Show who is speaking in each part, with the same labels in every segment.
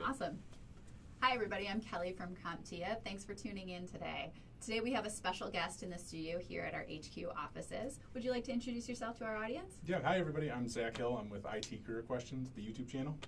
Speaker 1: Awesome. Hi everybody, I'm Kelly from CompTIA. Thanks for tuning in today. Today we have a special guest in the studio here at our HQ offices. Would you like to introduce yourself to our audience?
Speaker 2: Yeah, hi everybody, I'm Zach Hill. I'm with IT Career Questions, the YouTube channel.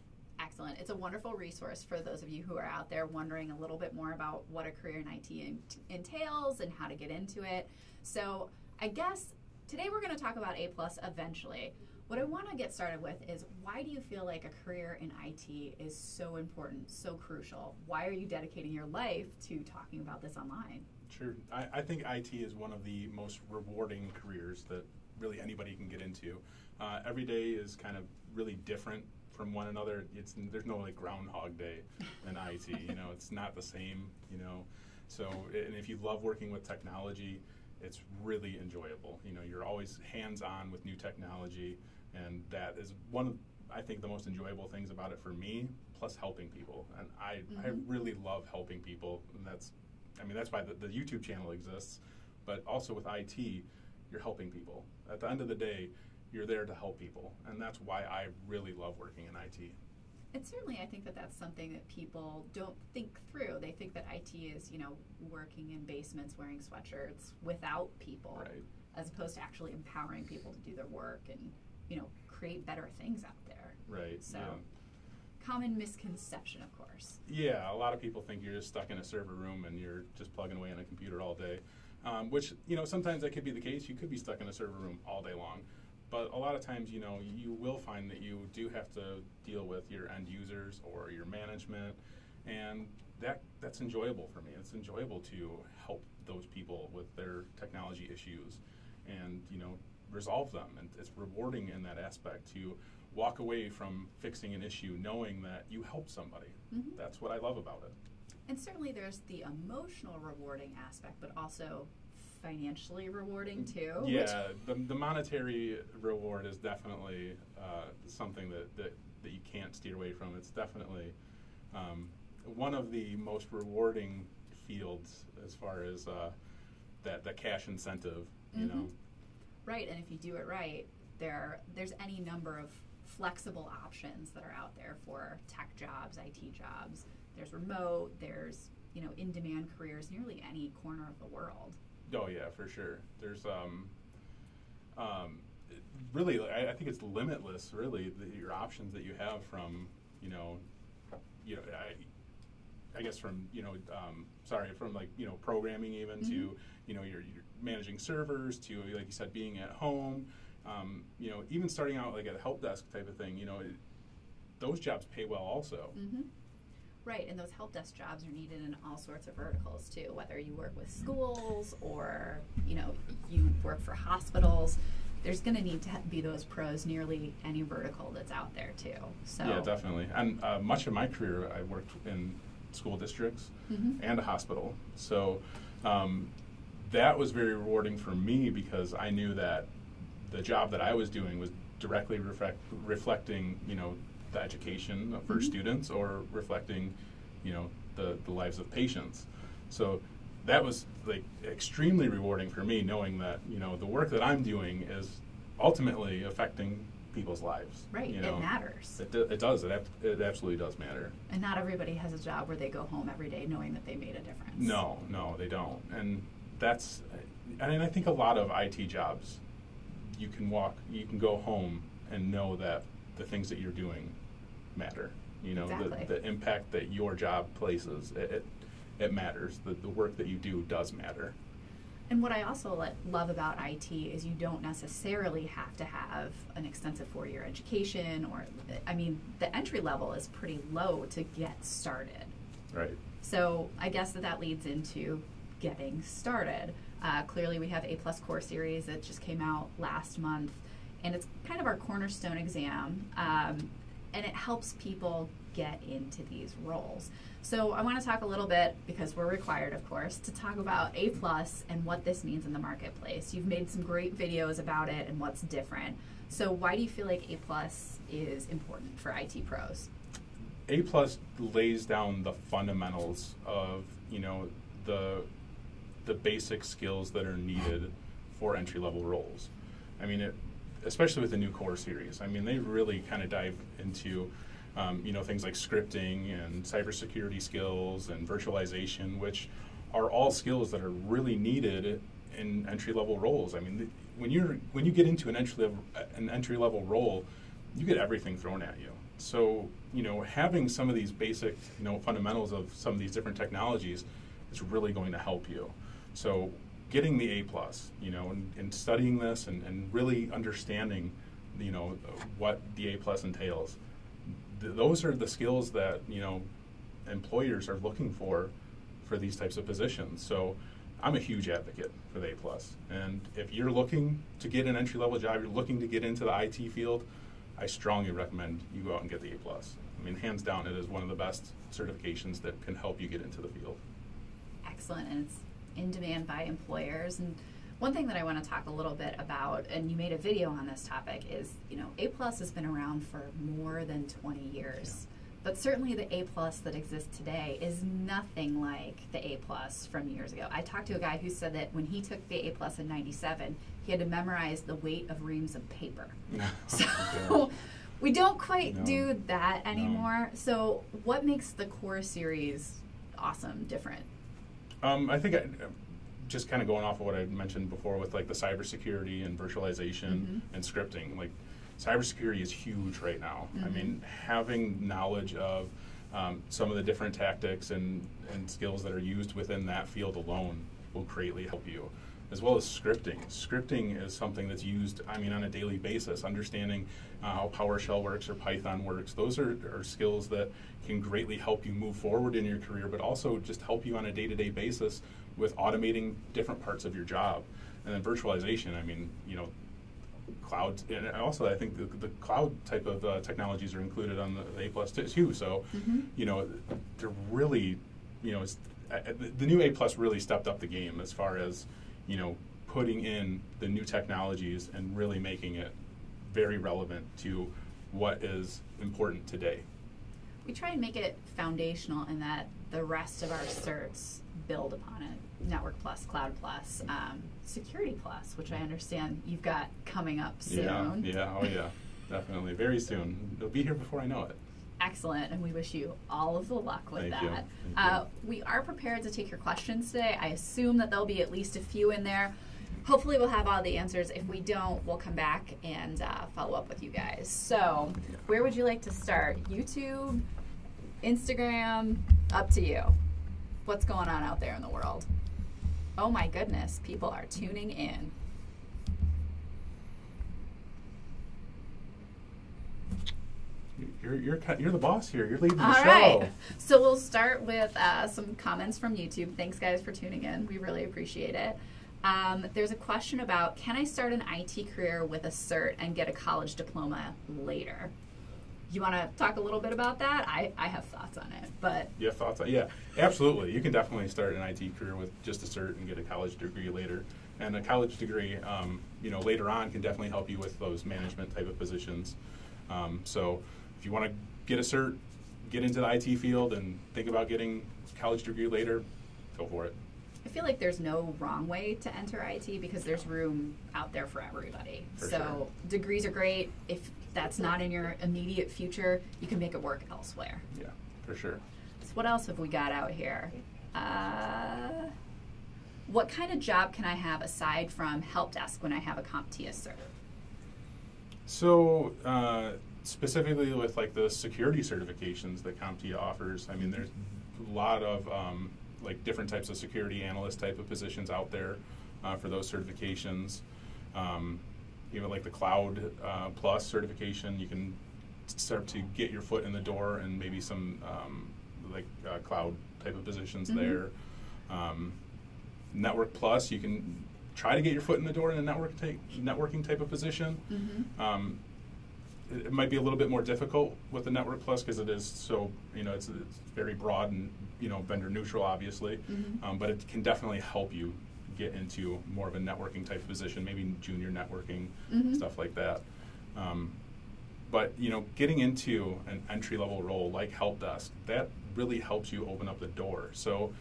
Speaker 1: Excellent. It's a wonderful resource for those of you who are out there wondering a little bit more about what a career in IT entails and how to get into it. So I guess today we're going to talk about A+ eventually. What I want to get started with is, why do you feel like a career in IT is so important, so crucial? Why are you dedicating your life to talking about this online?
Speaker 2: Sure. I think IT is one of the most rewarding careers that really anybody can get into. Every day is kind of really different from one another. There's no like Groundhog Day in IT. It's not the same. So and if you love working with technology, it's really enjoyable. You're always hands-on with new technology, and that is one of, I think, the most enjoyable things about it for me, plus helping people. And I really love helping people, and that's why the YouTube channel exists. But also with IT, you're helping people. At the end of the day, you're there to help people, and that's why I really love working in IT.
Speaker 1: And certainly I think that that's something that people don't think through. They think that IT is, working in basements wearing sweatshirts without people,
Speaker 2: right,
Speaker 1: as opposed to actually empowering people to do their work and, create better things out there.
Speaker 2: Right.
Speaker 1: So,
Speaker 2: yeah.
Speaker 1: Common misconception, of course.
Speaker 2: Yeah, a lot of people think you're just stuck in a server room and you're just plugging away on a computer all day, which, sometimes that could be the case. You could be stuck in a server room all day long. But a lot of times, you will find that you do have to deal with your end users or your management, and that's enjoyable for me. It's enjoyable to help those people with their technology issues and, resolve them. And it's rewarding in that aspect to walk away from fixing an issue knowing that you helped somebody.
Speaker 1: Mm-hmm.
Speaker 2: That's what I love about it.
Speaker 1: And certainly there's the emotional rewarding aspect, but also financially rewarding too.
Speaker 2: Yeah, the monetary reward is definitely something that you can't steer away from. It's definitely one of the most rewarding fields as far as that cash incentive,
Speaker 1: mm-hmm. Right, and if you do it right, there's any number of flexible options that are out there for tech jobs, IT jobs. There's remote, there's in-demand careers nearly any corner of the world.
Speaker 2: Oh yeah, for sure. There's really, I think it's limitless. Really, your options that you have from, I guess from from like programming even
Speaker 1: mm-hmm.
Speaker 2: to you're managing servers to, like you said, being at home. Even starting out like at a help desk type of thing. Those jobs pay well also.
Speaker 1: Mm-hmm. Right, and those help desk jobs are needed in all sorts of verticals too, whether you work with schools or, you work for hospitals. There's going to need to be those pros nearly any vertical that's out there too. So
Speaker 2: yeah, definitely. And much of my career, I worked in school districts
Speaker 1: mm-hmm.
Speaker 2: and a hospital. So that was very rewarding for me because I knew that the job that I was doing was directly reflecting, the education for
Speaker 1: mm-hmm.
Speaker 2: students or reflecting, the lives of patients. So that was like extremely rewarding for me, knowing that, the work that I'm doing is ultimately affecting people's lives.
Speaker 1: Right, it matters.
Speaker 2: It does. It absolutely does matter.
Speaker 1: And not everybody has a job where they go home every day knowing that they made a difference.
Speaker 2: No, they don't. And I think a lot of IT jobs, you can go home and know that the things that you're doing matter.
Speaker 1: Exactly.
Speaker 2: The impact that your job places, it matters. The work that you do does matter.
Speaker 1: And what I also love about IT is you don't necessarily have to have an extensive 4-year education, or, the entry level is pretty low to get started.
Speaker 2: Right.
Speaker 1: So I guess that leads into getting started. Clearly we have A+ Core Series that just came out last month, and it's kind of our cornerstone exam, and it helps people get into these roles. So I want to talk a little bit, because we're required, of course, to talk about A+ and what this means in the marketplace. You've made some great videos about it and what's different. So why do you feel like A+ is important for IT pros?
Speaker 2: A+ lays down the fundamentals of, the basic skills that are needed for entry-level roles. Especially with the new core series. They really kind of dive into things like scripting and cybersecurity skills and virtualization, which are all skills that are really needed in entry-level roles. I mean, when you get into an entry-level role, you get everything thrown at you. So, having some of these basic, fundamentals of some of these different technologies is really going to help you. So, getting the A+, and studying this and really understanding, what the A+ entails. Those are the skills that, employers are looking for these types of positions. So, I'm a huge advocate for the A+. And if you're looking to get an entry-level job, you're looking to get into the IT field, I strongly recommend you go out and get the A+. I mean, hands down, it is one of the best certifications that can help you get into the field.
Speaker 1: Excellent, and it's in demand by employers. And one thing that I want to talk a little bit about, and you made a video on this topic, is, A+ has been around for more than 20 years. Yeah. But certainly the A+ that exists today is nothing like the A+ from years ago. I talked to a guy who said that when he took the A+ in '97, he had to memorize the weight of reams of paper. So we don't quite do that anymore. No. So what makes the core series awesome, different?
Speaker 2: I think just kind of going off of what I mentioned before with like the cybersecurity and virtualization and scripting, like cybersecurity is huge right now. I mean, having knowledge of some of the different tactics and skills that are used within that field alone will greatly help you, as well as scripting. Scripting is something that's used, on a daily basis. Understanding how PowerShell works or Python works. Those are skills that can greatly help you move forward in your career, but also just help you on a day-to-day basis with automating different parts of your job. And then virtualization, cloud, and also I think the cloud type of technologies are included on the A+ too. So, they're really, the new A+ really stepped up the game as far as, putting in the new technologies and really making it very relevant to what is important today.
Speaker 1: We try and make it foundational in that the rest of our certs build upon it. Network Plus, Cloud Plus, Security Plus, which I understand you've got coming up soon.
Speaker 2: Yeah, definitely. Very soon. It'll be here before I know it.
Speaker 1: Excellent, and we wish you all of the luck with
Speaker 2: Thank
Speaker 1: that.
Speaker 2: you.
Speaker 1: We are prepared to take your questions today. I assume that there'll be at least a few in there. Hopefully we'll have all the answers. If we don't, we'll come back and follow up with you guys. So, where would you like to start? YouTube? Instagram? Up to you. What's going on out there in the world? Oh my goodness, people are tuning in.
Speaker 2: You're the boss here. You're leading the show.
Speaker 1: All right. So we'll start with some comments from YouTube. Thanks, guys, for tuning in. We really appreciate it. There's a question about, can I start an IT career with a cert and get a college diploma later? You want to talk a little bit about that? I have thoughts on it, but...
Speaker 2: You have thoughts on it? Yeah, absolutely. You can definitely start an IT career with just a cert and get a college degree later. And a college degree, later on can definitely help you with those management type of positions. So if you want to get a cert, get into the IT field and think about getting a college degree later, go for it.
Speaker 1: I feel like there's no wrong way to enter IT because there's room out there for everybody.
Speaker 2: For
Speaker 1: so
Speaker 2: sure.
Speaker 1: Degrees are great. If that's not in your immediate future, you can make it work elsewhere.
Speaker 2: Yeah, for sure.
Speaker 1: So what else have we got out here? What kind of job can I have aside from help desk when I have a CompTIA cert?
Speaker 2: So specifically with like the security certifications that CompTIA offers, I mean, there's a lot of like different types of security analyst type of positions out there for those certifications. Even like the Cloud Plus certification, you can start to get your foot in the door and maybe some cloud type of positions there. Network Plus, you can try to get your foot in the door in a networking type of position. It might be a little bit more difficult with the Network Plus because it is so, it's very broad and, vendor neutral, obviously. But it can definitely help you get into more of a networking type of position, maybe junior networking, stuff like that. But, getting into an entry-level role like help desk, that really helps you open up the door. So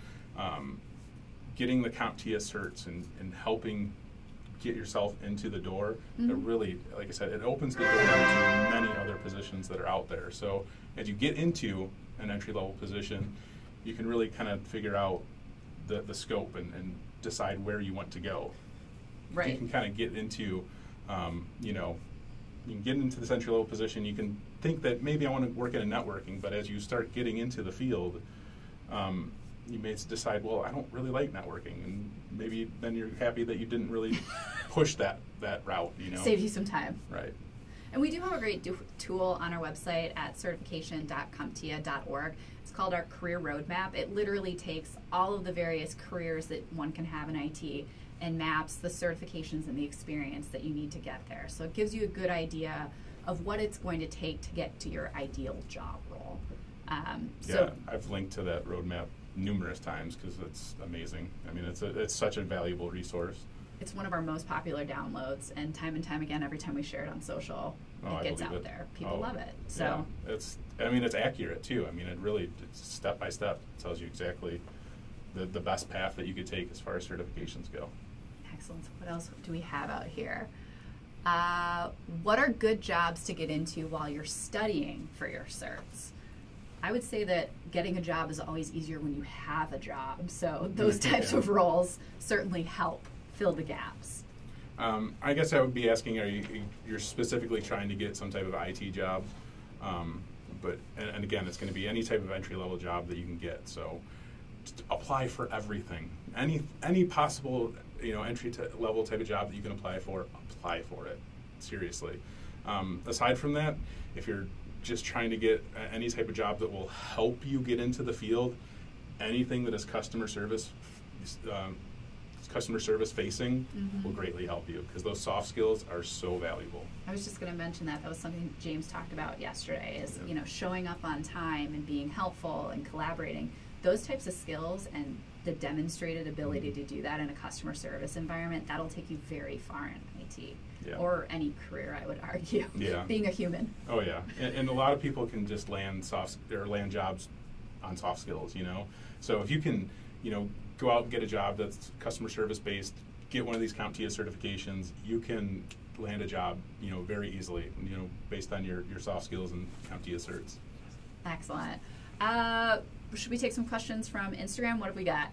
Speaker 2: getting the CompTIA certs and helping get yourself into the door, it really, like I said, it opens the door to many other positions that are out there. So as you get into an entry-level position, you can really kind of figure out the scope and decide where you want to go.
Speaker 1: Right.
Speaker 2: You can kind of get into, you can get into this entry-level position. You can think that maybe I want to work in networking, but as you start getting into the field, you may decide, well, I don't really like networking, and maybe then you're happy that you didn't really push that route.
Speaker 1: Save you some time.
Speaker 2: Right.
Speaker 1: And we do have a great tool on our website at certification.comptia.org. It's called our Career Roadmap. It literally takes all of the various careers that one can have in IT and maps the certifications and the experience that you need to get there. So it gives you a good idea of what it's going to take to get to your ideal job role.
Speaker 2: Yeah, I've linked to that roadmap numerous times because it's amazing. I mean, it's such a valuable resource.
Speaker 1: It's one of our most popular downloads, and time again, every time we share it on social, it gets out there. People love it. So
Speaker 2: yeah. It's accurate too. I mean, it's step by step. It tells you exactly the best path that you could take as far as certifications go.
Speaker 1: Excellent. So what else do we have out here? What are good jobs to get into while you're studying for your certs? I would say that getting a job is always easier when you have a job. So those types of roles certainly help fill the gaps.
Speaker 2: I guess I would be asking, you're specifically trying to get some type of IT job? And again, it's going to be any type of entry-level job that you can get. So just apply for everything. Any possible entry-level type of job that you can apply for it. Seriously. Aside from that, if you're just trying to get any type of job that will help you get into the field, anything that is customer service facing will greatly help you, because those soft skills are so valuable.
Speaker 1: I was just going to mention that was something James talked about yesterday, is showing up on time and being helpful and collaborating. Those types of skills and the demonstrated ability to do that in a customer service environment, that'll take you very far in IT. Yeah. Or any career, I would argue.
Speaker 2: Yeah.
Speaker 1: Being a human.
Speaker 2: Oh yeah, and a lot of people can just land jobs on soft skills. So if you can, go out and get a job that's customer service based, get one of these CompTIA certifications, you can land a job, very easily, based on your soft skills and CompTIA certs.
Speaker 1: Excellent. Should we take some questions from Instagram? What have we got?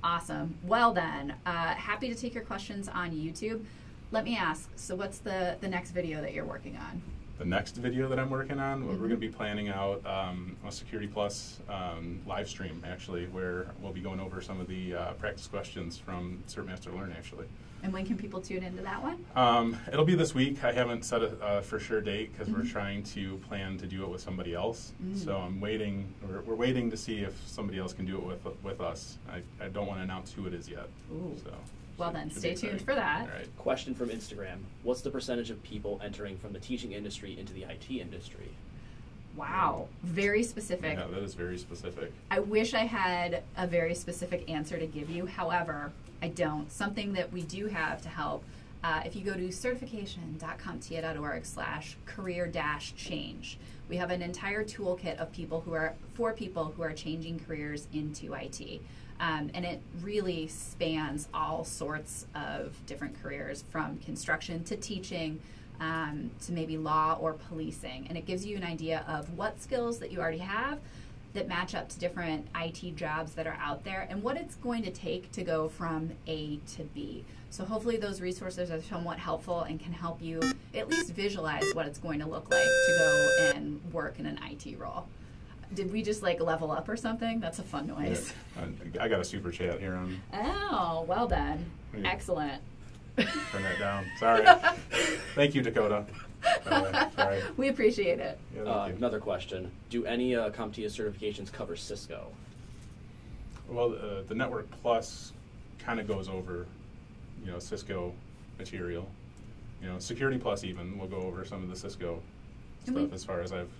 Speaker 1: Awesome. Well then, happy to take your questions on YouTube. Let me ask, so what's the next video that you're working on?
Speaker 2: The next video that I'm working on, we're going to be planning out a Security Plus live stream, actually, where we'll be going over some of the practice questions from CertMaster Learn, actually.
Speaker 1: And when can people tune into that one?
Speaker 2: It'll be this week. I haven't set a for sure date because we're trying to plan to do it with somebody else. So I'm waiting. We're waiting to see if somebody else can do it with us. I don't want to announce who it is yet.
Speaker 1: Ooh. Well then, stay tuned for that.
Speaker 2: All right.
Speaker 3: Question from Instagram. What's the percentage of people entering from the teaching industry into the IT industry?
Speaker 1: Wow. Very specific.
Speaker 2: Yeah, that is very specific.
Speaker 1: I wish I had a very specific answer to give you. However, I don't. Something that we do have to help, if you go to certification.comptia.org/career-change, we have an entire toolkit of for people who are changing careers into IT. And it really spans all sorts of different careers, from construction to teaching to maybe law or policing. And it gives you an idea of what skills that you already have that match up to different IT jobs that are out there and what it's going to take to go from A to B. So hopefully those resources are somewhat helpful and can help you at least visualize what it's going to look like to go and work in an IT role. Did we just level up or something? That's a fun noise.
Speaker 2: Yeah. I got a super chat here on.
Speaker 1: Oh, well done. Excellent.
Speaker 2: Turn that down. Sorry. Thank you, Dakota. Sorry.
Speaker 1: We appreciate it.
Speaker 3: Yeah, another question. Do any CompTIA certifications cover Cisco?
Speaker 2: Well, the Network Plus kind of goes over, Cisco material. Security Plus even will go over some of the Cisco stuff as far as I've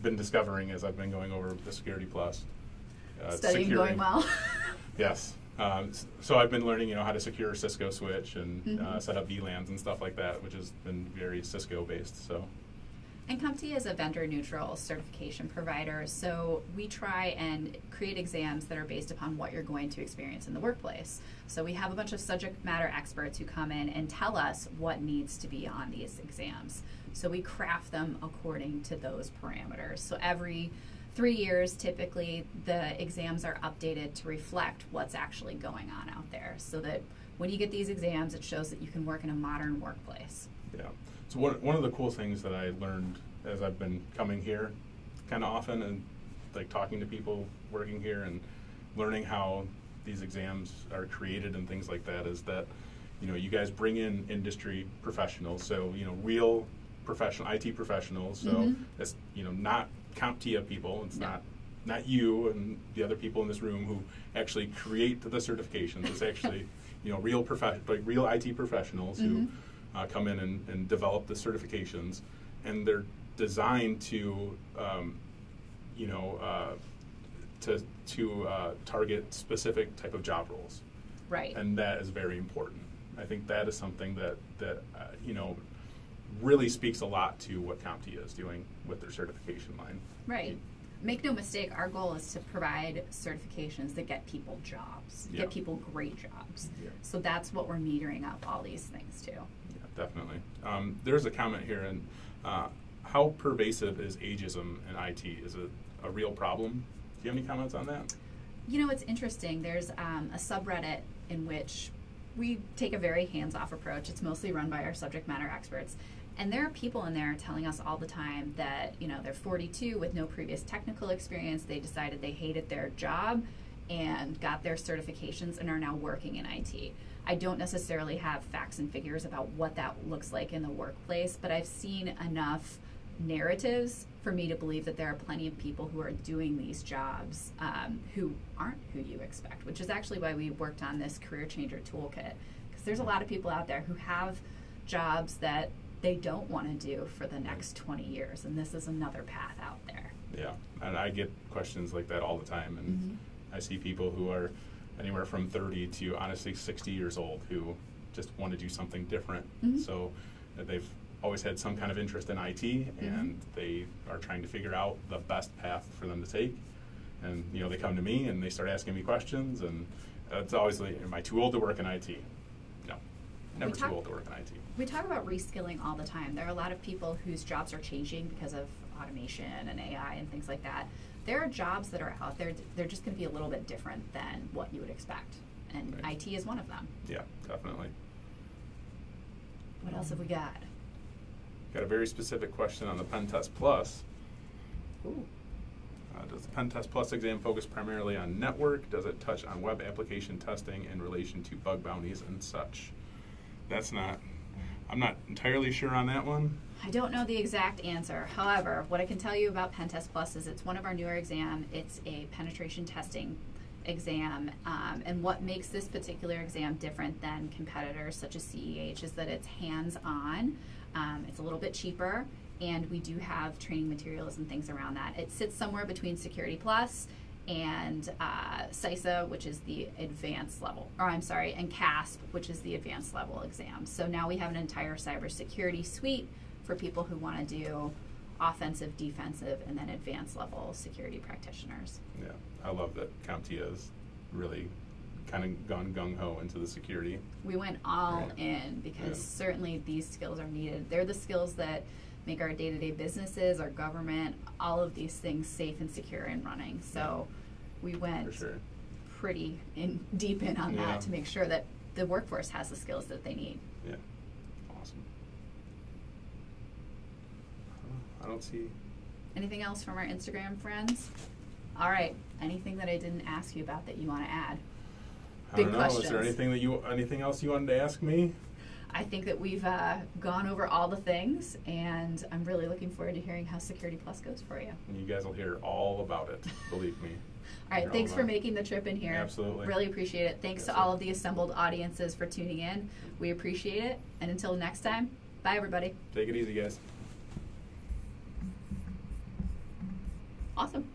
Speaker 2: been discovering as I've been going over the Security Plus.
Speaker 1: Studying going well?
Speaker 2: Yes. So I've been learning, how to secure a Cisco switch and set up VLANs and stuff like that, which has been very Cisco based. So.
Speaker 1: And CompTIA is a vendor-neutral certification provider, so we try and create exams that are based upon what you're going to experience in the workplace. So we have a bunch of subject matter experts who come in and tell us what needs to be on these exams. So we craft them according to those parameters. So every 3 years, typically, the exams are updated to reflect what's actually going on out there, so that when you get these exams, it shows that you can work in a modern workplace.
Speaker 2: Yeah. So one of the cool things that I learned as I've been coming here kind of often and like talking to people working here and learning how these exams are created and things like that is that, you know, you guys bring in industry professionals, so, you know, real professional IT professionals, so it's, you know, not CompTIA people, it's not you and the other people in this room who actually create the certifications. It's actually, you know, real IT professionals who come in and develop the certifications, and they're designed to, you know, to target specific type of job roles.
Speaker 1: Right.
Speaker 2: And that is very important. I think that is something that you know, really speaks a lot to what CompTIA is doing with their certification line.
Speaker 1: Right. Make no mistake, our goal is to provide certifications that get people jobs, get people great jobs. Yeah. So that's what we're metering up all these things to.
Speaker 2: Yeah, definitely. There's a comment here, and how pervasive is ageism in IT? Is it a real problem? Do you have any comments on that?
Speaker 1: You know, it's interesting. There's a subreddit in which we take a very hands-off approach. It's mostly run by our subject matter experts. And there are people in there telling us all the time that, you know, they're 42 with no previous technical experience. They decided they hated their job and got their certifications and are now working in IT. I don't necessarily have facts and figures about what that looks like in the workplace, but I've seen enough narratives for me to believe that there are plenty of people who are doing these jobs who aren't who you expect, which is actually why we worked on this Career Changer Toolkit, because there's a lot of people out there who have jobs that they don't want to do for the next 20 years, and this is another path out there.
Speaker 2: Yeah, and I get questions like that all the time, and I see people who are anywhere from 30 to honestly 60 years old who just want to do something different. So they've always had some kind of interest in IT, and they are trying to figure out the best path for them to take. And, you know, they come to me and they start asking me questions, and it's always like, am I too old to work in IT? No, never too old to work in IT.
Speaker 1: We talk about reskilling all the time. There are a lot of people whose jobs are changing because of automation and AI and things like that. There are jobs that are out there, they're just going to be a little bit different than what you would expect. And IT is one of them.
Speaker 2: Yeah, definitely.
Speaker 1: What else have we got?
Speaker 2: Got a very specific question on the Pen Test Plus.
Speaker 1: Ooh.
Speaker 2: Does the Pen Test Plus exam focus primarily on network? Does it touch on web application testing in relation to bug bounties and such? I'm not entirely sure on that one.
Speaker 1: I don't know the exact answer. However, what I can tell you about Pen Test Plus is it's one of our newer exams. It's a penetration testing exam, and what makes this particular exam different than competitors such as CEH is that it's hands-on. It's a little bit cheaper, and we do have training materials and things around that. It sits somewhere between Security Plus and CISA, which is the advanced level, and CASP, which is the advanced level exam. So now we have an entire cybersecurity suite for people who want to do offensive, defensive, and then advanced level security practitioners.
Speaker 2: Yeah, I love that CompTIA has really kind of gone gung-ho into the security.
Speaker 1: We went all in because certainly these skills are needed. They're the skills that make our day-to-day businesses, our government, all of these things safe and secure and running. So we went pretty deep in on that to make sure that the workforce has the skills that they need.
Speaker 2: Yeah, awesome. I don't see
Speaker 1: anything else from our Instagram friends. All right, anything that I didn't ask you about that you want to add?
Speaker 2: I don't know. Is there anything else you wanted to ask me?
Speaker 1: I think that we've gone over all the things, and I'm really looking forward to hearing how Security Plus goes for you.
Speaker 2: And you guys will hear all about it, believe me.
Speaker 1: All right, thanks for making the trip in here.
Speaker 2: Absolutely.
Speaker 1: Really appreciate it. Thanks to all of the assembled audiences for tuning in. We appreciate it. And until next time, bye everybody.
Speaker 2: Take it easy, guys.
Speaker 1: Awesome.